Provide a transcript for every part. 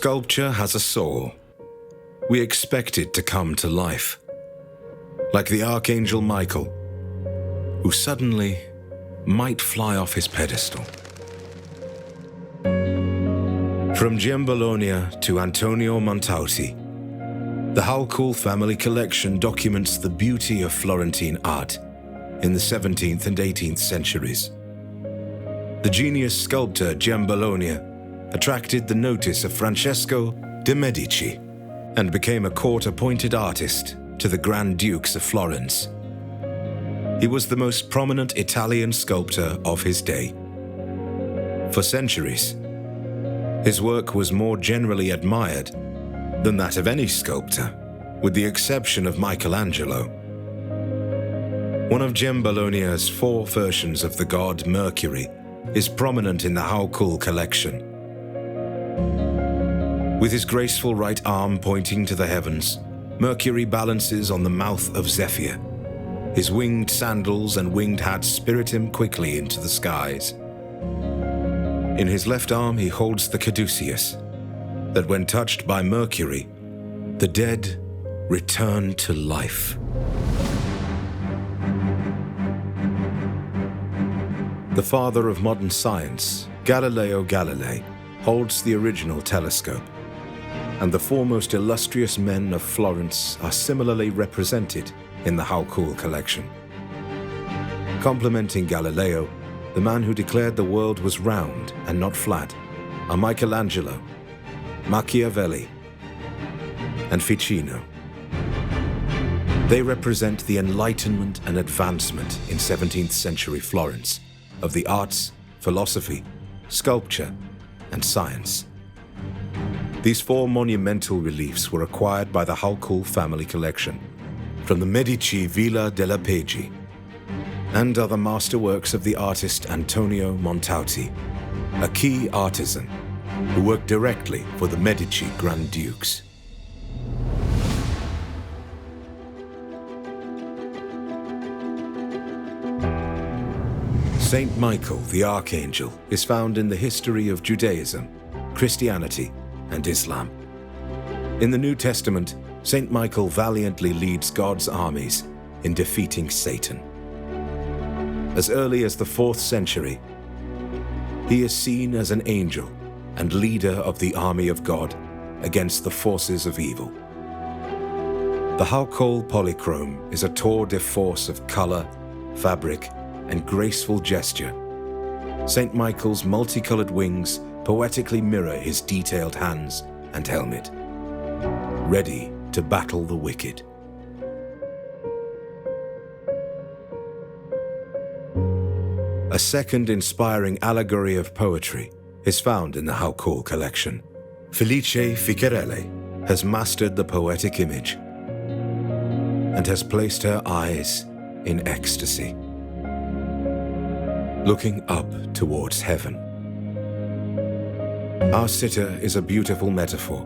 Sculpture has a soul. We expect it to come to life. Like the Archangel Michael, who suddenly might fly off his pedestal. From Giambologna to Antonio Montalti, the Haukohl Family Collection documents the beauty of Florentine art in the 17th and 18th centuries. The genius sculptor Giambologna attracted the notice of Francesco de' Medici and became a court-appointed artist to the Grand Dukes of Florence. He was the most prominent Italian sculptor of his day. For centuries, his work was more generally admired than that of any sculptor, with the exception of Michelangelo. One of Giambologna's 4 versions of the god Mercury is prominent in the Haukohl collection. With his graceful right arm pointing to the heavens, Mercury balances on the mouth of Zephyr. His winged sandals and winged hat spirit him quickly into the skies. In his left arm he holds the caduceus, that when touched by Mercury, the dead return to life. The father of modern science, Galileo Galilei, holds the original telescope, and the 4 most illustrious men of Florence are similarly represented in the Haukohl collection. Complementing Galileo, the man who declared the world was round and not flat, are Michelangelo, Machiavelli, and Ficino. They represent the enlightenment and advancement in 17th century Florence of the arts, philosophy, sculpture, and science. These 4 monumental reliefs were acquired by the Haukohl Family Collection from the Medici Villa della Peggi, and are the masterworks of the artist Antonio Montalti, a key artisan who worked directly for the Medici Grand Dukes. Saint Michael the Archangel is found in the history of Judaism, Christianity, and Islam. In the New Testament, Saint Michael valiantly leads God's armies in defeating Satan. As early as the 4th century, he is seen as an angel and leader of the army of God against the forces of evil. The Haukohl polychrome is a tour de force of color, fabric, and graceful gesture. Saint Michael's multicolored wings poetically mirror his detailed hands and helmet, ready to battle the wicked. A second inspiring allegory of poetry is found in the Haukohl collection. Felice Ficcarelli has mastered the poetic image and has placed her eyes in ecstasy, looking up towards heaven. Our sitter is a beautiful metaphor.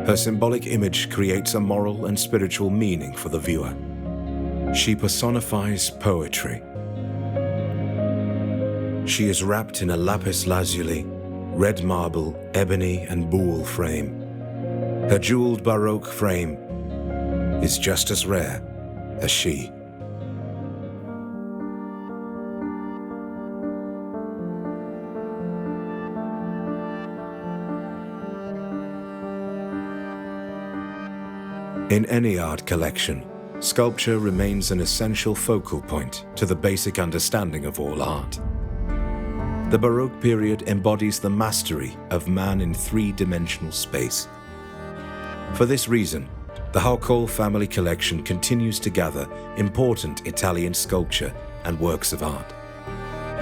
Her symbolic image creates a moral and spiritual meaning for the viewer. She personifies poetry. She is wrapped in a lapis lazuli, red marble, ebony, and buhl frame. Her jeweled Baroque frame is just as rare as she. In any art collection, sculpture remains an essential focal point to the basic understanding of all art. The Baroque period embodies the mastery of man in 3-dimensional space. For this reason, the Haukohl Family Collection continues to gather important Italian sculpture and works of art.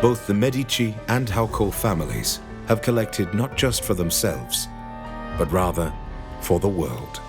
Both the Medici and Haukohl families have collected not just for themselves, but rather for the world.